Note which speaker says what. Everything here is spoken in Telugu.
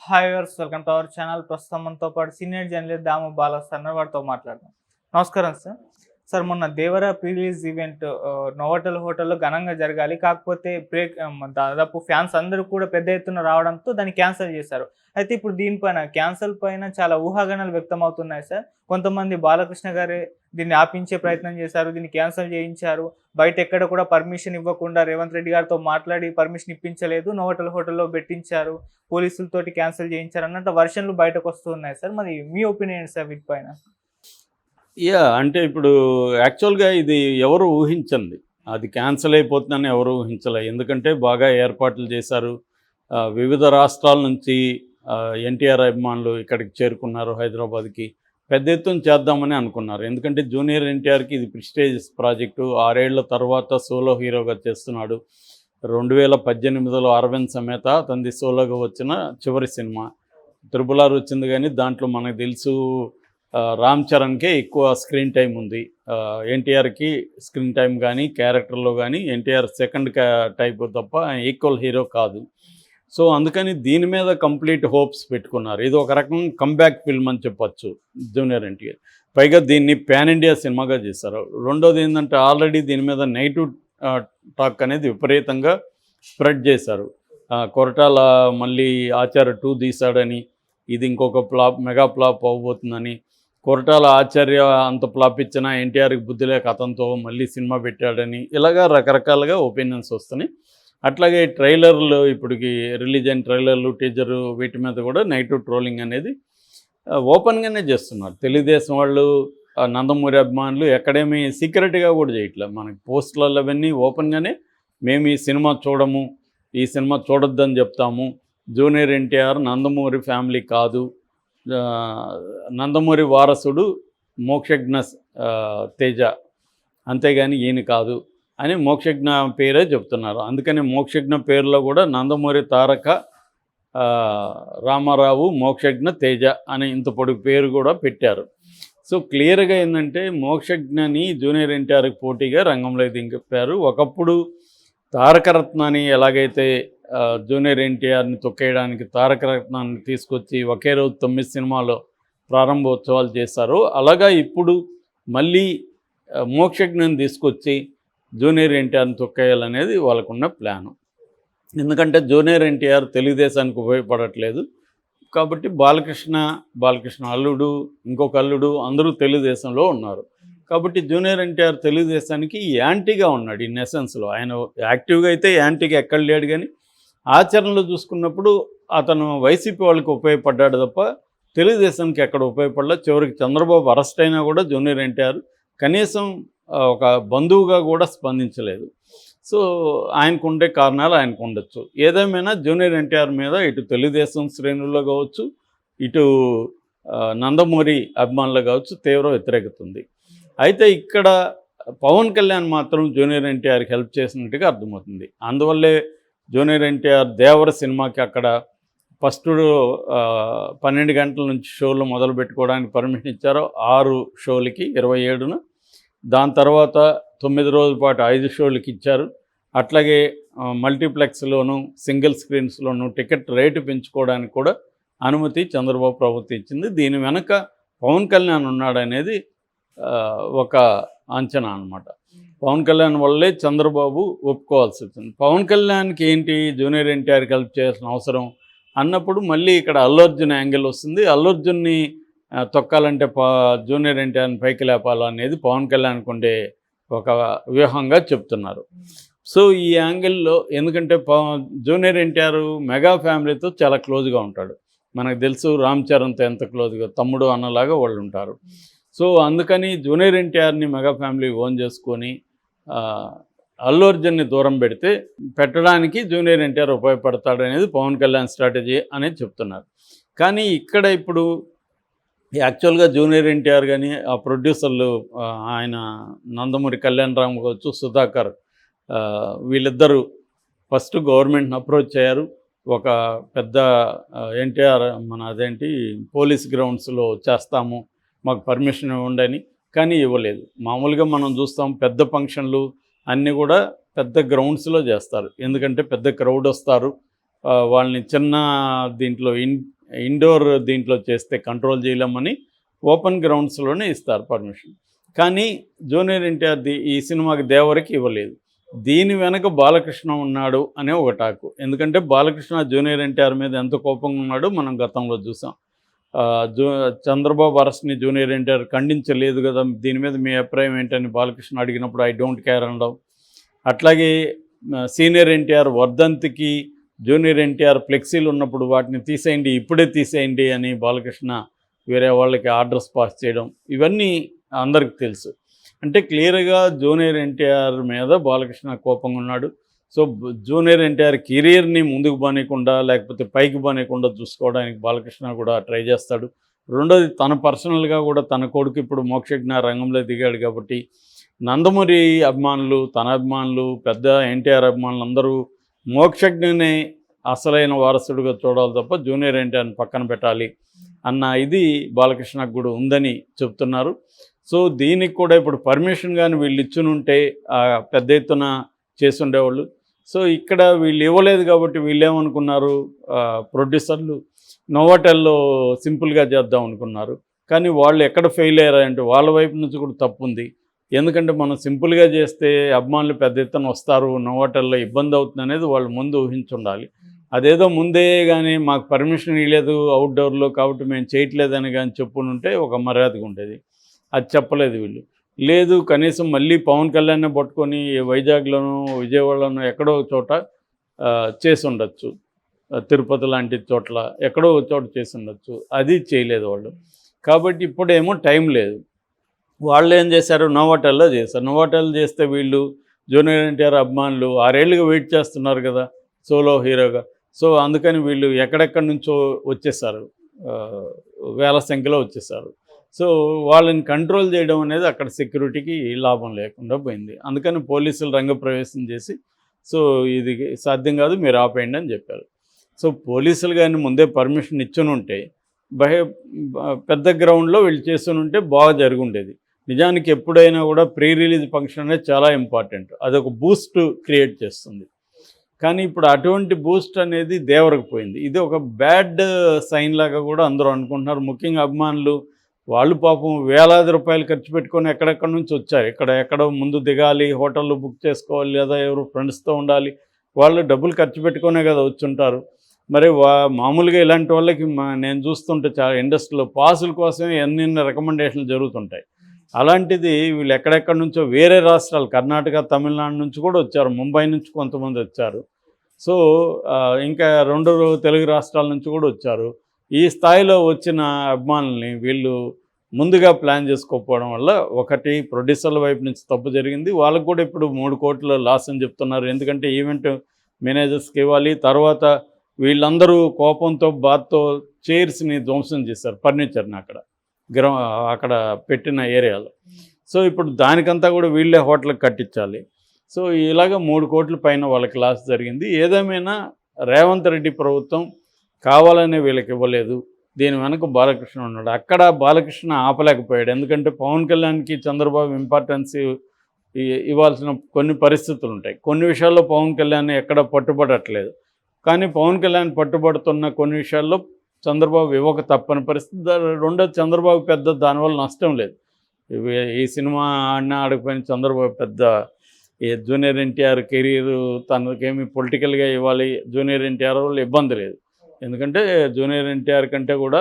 Speaker 1: Hi viewers, welcome to our channel. ప్రస్తుతం మనతో పాటు సీనియర్ జర్నలిస్ట్ దాము బాలా సార్ వారితో మాట్లాడదాం. నమస్కారం సార్. సార్, మొన్న దేవర ప్రీ రిలీజ్ ఈవెంట్ నోవాటెల్ హోటల్లో ఘనంగా జరగాలి. కాకపోతే దాదాపు ఫ్యాన్స్ అందరూ కూడా పెద్ద ఎత్తున రావడంతో దాన్ని క్యాన్సిల్ చేశారు. అయితే ఇప్పుడు దీనిపైన క్యాన్సిల్ పైన చాలా ఊహాగానాలు వ్యక్తమవుతున్నాయి సార్. కొంతమంది బాలకృష్ణ గారే దీన్ని ఆపించే ప్రయత్నం చేశారు, దీన్ని క్యాన్సిల్ చేయించారు. బయట ఎక్కడ కూడా పర్మిషన్ ఇవ్వకుండా రేవంత్ రెడ్డి గారితో మాట్లాడి పర్మిషన్ ఇప్పించలేదు, నోవాటెల్ హోటల్లో పెట్టించారు, పోలీసులతోటి క్యాన్సిల్ చేయించారు అన్నట్టు వర్షన్లు బయటకు వస్తున్నాయి సార్. మరి మీ ఒపీనియన్ సార్ వీటిపైన?
Speaker 2: అంటే ఇప్పుడు యాక్చువల్‌గా ఇది ఎవరు ఊహించంది. అది క్యాన్సిల్ అయిపోతుందని ఎవరు ఊహించలే. ఎందుకంటే బాగా ఏర్పాట్లు చేశారు. వివిధ రాష్ట్రాల నుంచి ఎన్టీఆర్ అభిమానులు ఇక్కడికి చేరుకున్నారు హైదరాబాద్‌కి. పెద్ద ఎత్తున చేద్దామని అనుకున్నారు. ఎందుకంటే జూనియర్ ఎన్టీఆర్‌కి ఇది ప్రెస్టీజియస్ ప్రాజెక్టు. 6 ఏళ్ల తర్వాత సోలో హీరోగా చేస్తున్నాడు. 2018లో అరవింద్ సమేత అతనిది సోలోగా వచ్చిన చివరి సినిమా. 'త్రిబుల్ ఆర్' వచ్చింది కానీ దాంట్లో మనకు తెలుసు రామ్ చరణ్కే ఎక్కువ స్క్రీన్ టైం ఉంది. ఎన్టీఆర్కి స్క్రీన్ టైం కానీ క్యారెక్టర్లో కానీ ఎన్టీఆర్ సెకండ్ టైప్ తప్ప ఈక్వల్ హీరో కాదు. సో అందుకని దీని మీద కంప్లీట్ హోప్స్ పెట్టుకున్నారు. ఇది ఒక రకం కంబ్యాక్ ఫిల్మ్ అని చెప్పచ్చు జూనియర్ ఎన్టీఆర్. పైగా దీన్ని పాన్ ఇండియా సినిమాగా చేశారు. రెండోది ఏంటంటే ఆల్రెడీ దీని మీద నెగిటివ్ టాక్ అనేది విపరీతంగా స్ప్రెడ్ చేశారు. కొరటాల మళ్ళీ ఆచార్య 2 తీశాడని, ఇది ఇంకొక మెగా ఫ్లాప్ అవ్వబోతుందని, కొరటాల ఆచార్య అంత ఫ్లాప్ ఇచ్చినా ఎన్టీఆర్కి బుద్ధి లేక అతనితో మళ్ళీ సినిమా పెట్టాడని, ఇలాగా రకరకాలుగా ఒపీనియన్స్ వస్తున్నాయి. అట్లాగే ట్రైలర్లు ఇప్పటికి రిలీజ్ అయిన ట్రైలర్లు, టీజరు వీటి మీద కూడా నెగిటివ్ ట్రోలింగ్ అనేది ఓపెన్గానే చేస్తున్నారు. తెలుగుదేశం వాళ్ళు, నందమూరి అభిమానులు ఎక్కడేమీ సీక్రెట్గా కూడా చేయట్లేదు. మనకి పోస్టులలో అవన్నీ ఓపెన్గానే మేము ఈ సినిమా చూడము, ఈ సినిమా చూడొద్దని చెప్తాము, జూనియర్ ఎన్టీఆర్ నందమూరి ఫ్యామిలీ కాదు, నందమూరి వారసుడు మోక్షజ్ఞ తేజ, అంతేగాని ఈయన కాదు అని మోక్షజ్ఞ పేరే చెప్తున్నారు. అందుకని మోక్షజ్ఞ పేరులో కూడా నందమూరి తారక రామారావు మోక్షజ్ఞ తేజ అని ఇంత పొడుగు పేరు కూడా పెట్టారు. సో క్లియర్గా ఏంటంటే మోక్షజ్ఞని జూనియర్ ఎన్టీఆర్కి పోటీగా రంగంలో దింపారు. ఒకప్పుడు తారకరత్నాన్ని ఎలాగైతే జూనియర్ ఎన్టీఆర్ని తొక్కేయడానికి తారకరత్నాన్ని తీసుకొచ్చి ఒకే రోజు 9 సినిమాలో ప్రారంభోత్సవాలు చేశారు, అలాగా ఇప్పుడు మళ్ళీ మోక్షజ్ఞని తీసుకొచ్చి జూనియర్ ఎన్టీఆర్ని తొక్కేయాలనేది వాళ్ళకున్న ప్లాను. ఎందుకంటే జూనియర్ ఎన్టీఆర్ తెలుగుదేశానికి ఉపయోగపడట్లేదు కాబట్టి బాలకృష్ణ అల్లుడు, ఇంకొక అల్లుడు అందరూ తెలుగుదేశంలో ఉన్నారు. కాబట్టి జూనియర్ ఎన్టీఆర్ తెలుగుదేశానికి యాంటీగా ఉన్నాడు ఇన్ ఎసెన్స్లో. ఆయన యాక్టివ్గా అయితే యాంటీగా ఎక్కడ లేడు, కానీ ఆచరణలో చూసుకున్నప్పుడు అతను వైసీపీ వాళ్ళకి ఉపయోగపడ్డాడు తప్ప తెలుగుదేశానికి ఎక్కడ ఉపయోగపడలేదు. చివరికి చంద్రబాబు అరెస్ట్ అయినా కూడా జూనియర్ ఎన్టీఆర్ కనీసం ఒక బంధువుగా కూడా స్పందించలేదు. సో ఆయనకు ఉండే కారణాలు ఆయనకు ఉండొచ్చు. ఏదేమైనా జూనియర్ ఎన్టీఆర్ మీద ఇటు తెలుగుదేశం శ్రేణుల్లో కావచ్చు, ఇటు నందమూరి అభిమానులు కావచ్చు తీవ్ర వ్యతిరేకత ఉంది. అయితే ఇక్కడ పవన్ కళ్యాణ్ మాత్రం జూనియర్ ఎన్టీఆర్కి హెల్ప్ చేసినట్టుగా అర్థమవుతుంది. అందువల్లే జూనియర్ ఎన్టీఆర్ దేవర సినిమాకి అక్కడ ఫస్ట్ 12 గంటల నుంచి షోలు మొదలు పెట్టుకోవడానికి పర్మిషన్ ఇచ్చారు. 6 షోలకి 27న, దాని తర్వాత 9 రోజుల పాటు 5 షోలకి ఇచ్చారు. అట్లాగే మల్టీప్లెక్స్లోను సింగిల్ స్క్రీన్స్లోను టికెట్ రేటు పెంచుకోవడానికి కూడా అనుమతి చంద్రబాబు ప్రభుత్వం ఇచ్చింది. దీని వెనక పవన్ కళ్యాణ్ ఉన్నాడనేది ఒక అంచనా అన్నమాట. పవన్ కళ్యాణ్ వల్లే చంద్రబాబు ఒప్పుకోవాల్సి వచ్చింది. పవన్ కళ్యాణ్కి ఏంటి జూనియర్ ఎన్టీఆర్కి హెల్ప్ చేయాల్సిన అవసరం అన్నప్పుడు మళ్ళీ ఇక్కడ అల్లు అర్జున్ యాంగిల్ వస్తుంది. అల్లు అర్జున్ని తొక్కాలంటే జూనియర్ ఎన్టీఆర్ని పైకి లేపాలనేది పవన్ కళ్యాణ్కి ఉండే ఒక వ్యూహంగా చెప్తున్నారు. సో ఈ యాంగిల్లో ఎందుకంటే జూనియర్ ఎన్టీఆర్ మెగా ఫ్యామిలీతో చాలా క్లోజ్గా ఉంటాడు. మనకు తెలుసు రామ్ చరణ్తో ఎంత క్లోజ్గా, తమ్ముడు అన్నలాగా వాళ్ళు ఉంటారు. సో అందుకని జూనియర్ ఎన్టీఆర్ని మెగా ఫ్యామిలీ ఓన్ చేసుకొని అల్లు అర్జున్ని దూరం పెట్టడానికి జూనియర్ ఎన్టీఆర్ ఉపయోగపడతాడనేది పవన్ కళ్యాణ్ స్ట్రాటజీ అనేది చెప్తున్నారు. కానీ ఇక్కడ ఇప్పుడు యాక్చువల్గా జూనియర్ ఎన్టీఆర్ కానీ ఆ ప్రొడ్యూసర్లు ఆయన నందమూరి కళ్యాణ్ రామ్ కావచ్చు, సుధాకర్, వీళ్ళిద్దరూ ఫస్ట్ గవర్నమెంట్ని అప్రోచ్ అయ్యారు. ఒక పెద్ద ఎన్టీఆర్ పోలీస్ గ్రౌండ్స్లో చేస్తాము, మాకు పర్మిషన్ ఇవ్వండి అని, కానీ ఇవ్వలేదు. మామూలుగా మనం చూస్తాం పెద్ద ఫంక్షన్లు అన్నీ కూడా పెద్ద గ్రౌండ్స్లో చేస్తారు, ఎందుకంటే పెద్ద క్రౌడ్ వస్తారు, వాళ్ళని చిన్న దీంట్లో ఇండోర్ దీంట్లో చేస్తే కంట్రోల్ చేయలేమని ఓపెన్ గ్రౌండ్స్లోనే ఇస్తారు పర్మిషన్. కానీ జూనియర్ ఎన్టీఆర్ది ఈ సినిమాకి దేవరికి ఇవ్వలేదు. దీని వెనక బాలకృష్ణ ఉన్నాడు అనే ఒక టాకు. ఎందుకంటే బాలకృష్ణ జూనియర్ ఎన్టీఆర్ మీద ఎంత కోపంగా ఉన్నాడో మనం గతంలో చూసాం. చంద్రబాబు అరెస్ట్ని జూనియర్ ఎన్టీఆర్ ఖండించలేదు కదా, దీని మీద మీ అభిప్రాయం ఏంటని బాలకృష్ణ అడిగినప్పుడు ఐ డోంట్ కేర్ అనడం. అట్లాగే సీనియర్ ఎన్టీఆర్ వర్ధంతికి జూనియర్ ఎన్టీఆర్ ఫ్లెక్సీలు ఉన్నప్పుడు వాటిని తీసేయండి, ఇప్పుడే తీసేయండి అని బాలకృష్ణ వేరే వాళ్ళకి ఆర్డర్స్ పాస్ చేయడం, ఇవన్నీ అందరికి తెలుసు. అంటే క్లియర్గా జూనియర్ ఎన్టీఆర్ మీద బాలకృష్ణ కోపంగా ఉన్నాడు. సో జూనియర్ ఎన్టీఆర్ కెరీర్ని ముందుకు బానేయకుండా లేకపోతే పైకి బానేయకుండా చూసుకోవడానికి బాలకృష్ణ కూడా ట్రై చేస్తాడు. రెండోది తన పర్సనల్గా కూడా తన కొడుకు ఇప్పుడు మోక్షజ్ఞ రంగంలో దిగాడు కాబట్టి నందమూరి అభిమానులు, తన అభిమానులు, పెద్ద ఎన్టీఆర్ అభిమానులు అందరూ మోక్షజ్ఞనే అసలైన వారసుడిగా చూడాలి తప్ప జూనియర్ ఎన్టీఆర్ని పక్కన పెట్టాలి అన్న ఇది బాలకృష్ణకు కూడా ఉందని చెప్తున్నారు. సో దీనికి కూడా ఇప్పుడు పర్మిషన్ కానీ వీళ్ళు ఇచ్చునుంటే పెద్ద ఎత్తున చేసుండేవాళ్ళు. సో ఇక్కడ వీళ్ళు ఇవ్వలేదు కాబట్టి వీళ్ళు ఏమనుకున్నారు, ప్రొడ్యూసర్లు నోవాటెల్లో సింపుల్గా చేద్దాం అనుకున్నారు. కానీ వాళ్ళు ఎక్కడ ఫెయిల్ అయ్యారంటే వాళ్ళ వైపు నుంచి కూడా తప్పు ఉంది. ఎందుకంటే మనం సింపుల్గా చేస్తే అభిమానులు పెద్ద ఎత్తున వస్తారు, నోవాటెల్లో ఇబ్బంది అవుతుంది అనేది వాళ్ళు ముందు ఊహించుండాలి. అదేదో ముందే కానీ మాకు పర్మిషన్ ఇవ్వలేదు అవుట్డోర్లో కాబట్టి మేము చేయట్లేదని కానీ చెప్పునుంటే ఒక మర్యాదగా ఉండేది. అది చెప్పలేదు వీళ్ళు. లేదు కనీసం మళ్ళీ పవన్ కళ్యాణ్ని పట్టుకొని వైజాగ్లోనూ విజయవాడలోనూ ఎక్కడో చోట చేసి ఉండొచ్చు, తిరుపతి లాంటి చోట్ల ఎక్కడో చోట చేసి ఉండొచ్చు. అది చేయలేదు వాళ్ళు. కాబట్టి ఇప్పుడేమో టైం లేదు. వాళ్ళు ఏం చేశారు, నోవాటెల్లో చేశారు. నోవాటెల్ చేస్తే వీళ్ళు జూనియర్ ఎన్టీఆర్ అభిమానులు 6 ఏళ్ళుగా వెయిట్ చేస్తున్నారు కదా సోలో హీరోగా. సో అందుకని వీళ్ళు ఎక్కడెక్కడి నుంచో వచ్చేసారు, వేల సంఖ్యలో వచ్చేసారు. సో వాళ్ళని కంట్రోల్ చేయడం అనేది అక్కడ సెక్యూరిటీకి లాభం లేకుండా పోయింది. అందుకని పోలీసులు రంగప్రవేశం చేసి సో ఇది సాధ్యం కాదు, మీరు ఆపేయండి అని చెప్పారు. సో పోలీసులు కానీ ముందే పర్మిషన్ ఇచ్చునుంటే పెద్ద గ్రౌండ్లో వీళ్ళు చేస్తునుంటే బాగా జరిగి ఉండేది. నిజానికి ఎప్పుడైనా కూడా ప్రీ రిలీజ్ ఫంక్షన్ అనేది చాలా ఇంపార్టెంట్, అదొక బూస్ట్ క్రియేట్ చేస్తుంది. కానీ ఇప్పుడు అటువంటి బూస్ట్ అనేది దేవరకు పోయింది. ఇది ఒక బ్యాడ్ సైన్ లాగా కూడా అందరూ అనుకుంటున్నారు. ముఖ్యంగా అభిమానులు వాళ్ళు పాపం వేలాది రూపాయలు ఖర్చు పెట్టుకొని ఎక్కడెక్కడి నుంచి వచ్చారు, ఎక్కడో ముందు దిగాలి, హోటళ్ళు బుక్ చేసుకోవాలి, లేదా ఎవరు ఫ్రెండ్స్తో ఉండాలి, వాళ్ళు డబ్బులు ఖర్చు పెట్టుకునే కదా వచ్చుంటారు. మరి మామూలుగా ఇలాంటి వాళ్ళకి నేను చూస్తుంటే చాలా ఇండస్ట్రీలో పాసుల కోసమే ఎన్నెన్ని రికమెండేషన్లు జరుగుతుంటాయి. అలాంటిది వీళ్ళు ఎక్కడెక్కడి నుంచో వేరే రాష్ట్రాలు, కర్ణాటక, తమిళనాడు నుంచి కూడా వచ్చారు, ముంబై నుంచి కొంతమంది వచ్చారు. సో ఇంకా 2 తెలుగు రాష్ట్రాల నుంచి కూడా వచ్చారు. ఈ స్థాయిలో వచ్చిన అభిమానుల్ని వీళ్ళు ముందుగా ప్లాన్ చేసుకోకపోవడం వల్ల ఒకటి ప్రొడ్యూసర్ల వైపు నుంచి తప్పు జరిగింది. వాళ్ళకు కూడా ఇప్పుడు 3 కోట్ల లాస్ అని చెప్తున్నారు. ఎందుకంటే ఈవెంట్ మేనేజర్స్కి ఇవ్వాలి. తర్వాత వీళ్ళందరూ కోపంతో బాధతో చైర్స్ని ధ్వంసం చేశారు, ఫర్నిచర్ని అక్కడ పెట్టిన ఏరియాలో. సో ఇప్పుడు దానికంతా కూడా వీళ్ళే హోటల్కి కట్టించాలి. సో ఇలాగ 3 కోట్ల పైన వాళ్ళకి లాస్ జరిగింది. ఏదేమైనా రేవంత్ రెడ్డి ప్రభుత్వం కావాలనే వీళ్ళకి ఇవ్వలేదు. దీని వెనక బాలకృష్ణ ఉన్నాడు. అక్కడ బాలకృష్ణ ఆపలేకపోయాడు. ఎందుకంటే పవన్ కళ్యాణ్కి చంద్రబాబు ఇంపార్టెన్స్ ఇవ్వాల్సిన కొన్ని పరిస్థితులు ఉంటాయి. కొన్ని విషయాల్లో పవన్ కళ్యాణ్ ఎక్కడ పట్టుబడట్లేదు. కానీ పవన్ కళ్యాణ్ పట్టుబడుతున్న కొన్ని విషయాల్లో చంద్రబాబు ఇవ్వక తప్పని పరిస్థితి. రెండోది చంద్రబాబు పెద్ద దానివల్ల నష్టం లేదు. ఈ సినిమా ఆడకపోయిన చంద్రబాబు పెద్ద జూనియర్ ఎన్టీఆర్ కెరీర్ తనకేమి పొలిటికల్గా ఇవ్వాలి, జూనియర్ ఎన్టీఆర్ వల్ల ఇబ్బంది లేదు. ఎందుకంటే జూనియర్ ఎన్టీఆర్ కంటే కూడా